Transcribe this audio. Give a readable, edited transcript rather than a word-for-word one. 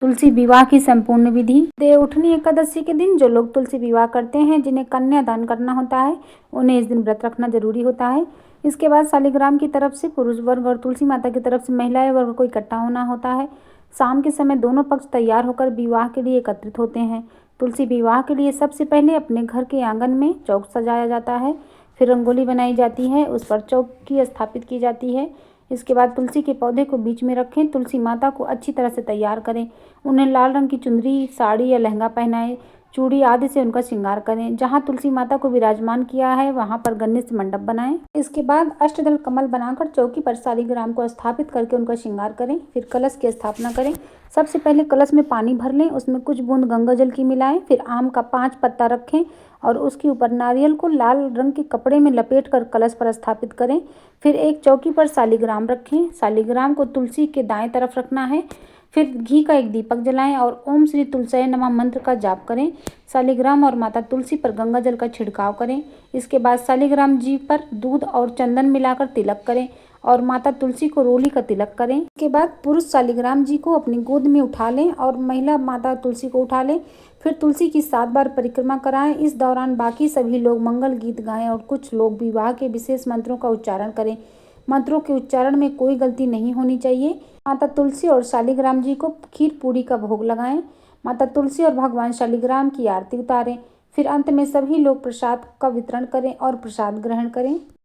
तुलसी विवाह की संपूर्ण विधि। देवउठनी एकादशी के दिन जो लोग तुलसी विवाह करते हैं, जिन्हें कन्यादान करना होता है, उन्हें इस दिन व्रत रखना जरूरी होता है। इसके बाद शालिग्राम की तरफ से पुरुष वर्ग और तुलसी माता की तरफ से महिला वर्ग को इकट्ठा होना होता है। शाम के समय दोनों पक्ष तैयार होकर विवाह के लिए एकत्रित होते हैं। तुलसी विवाह के लिए सबसे पहले अपने घर के आंगन में चौक सजाया जाता है, फिर रंगोली बनाई जाती है, उस पर चौकी स्थापित की जाती है। इसके बाद तुलसी के पौधे को बीच में रखें, तुलसी माता को अच्छी तरह से तैयार करें, उन्हें लाल रंग की चुनरी, साड़ी या लहंगा पहनाएं, चूड़ी आदि से उनका श्रृंगार करें। जहां तुलसी माता को विराजमान किया है वहां पर गणेश मंडप बनाएं। इसके बाद अष्टदल कमल बनाकर चौकी पर शालिग्राम को स्थापित करके उनका श्रृंगार करें। फिर कलश की स्थापना करें। सबसे पहले कलश में पानी भर लें, उसमें कुछ बूंद गंगा जल की मिलाएं, फिर आम का 5 पत्ता रखें और उसके ऊपर नारियल को लाल रंग के कपड़े में लपेट कर कलश पर स्थापित करें। फिर एक चौकी पर शालिग्राम रखें। शालिग्राम को तुलसी के दाएं तरफ रखना है। फिर घी का एक दीपक जलाएं और ओम श्री तुलसीये नमः मंत्र का जाप करें। शालिग्राम और माता तुलसी पर गंगा जल का छिड़काव करें। इसके बाद शालिग्राम जी पर दूध और चंदन मिलाकर तिलक करें और माता तुलसी को रोली का तिलक करें। इसके बाद पुरुष शालिग्राम जी को अपनी गोद में उठा लें और महिला माता तुलसी को उठा लें। फिर तुलसी की 7 बार परिक्रमा कराएं। इस दौरान बाकी सभी लोग मंगल गीत गाएं और कुछ लोग विवाह के विशेष मंत्रों का उच्चारण करें। मंत्रों के उच्चारण में कोई गलती नहीं होनी चाहिए। माता तुलसी और शालिग्राम जी को खीर पूरी का भोग लगाएं। माता तुलसी और भगवान शालिग्राम की आरती उतारें। फिर अंत में सभी लोग प्रसाद का वितरण करें और प्रसाद ग्रहण करें।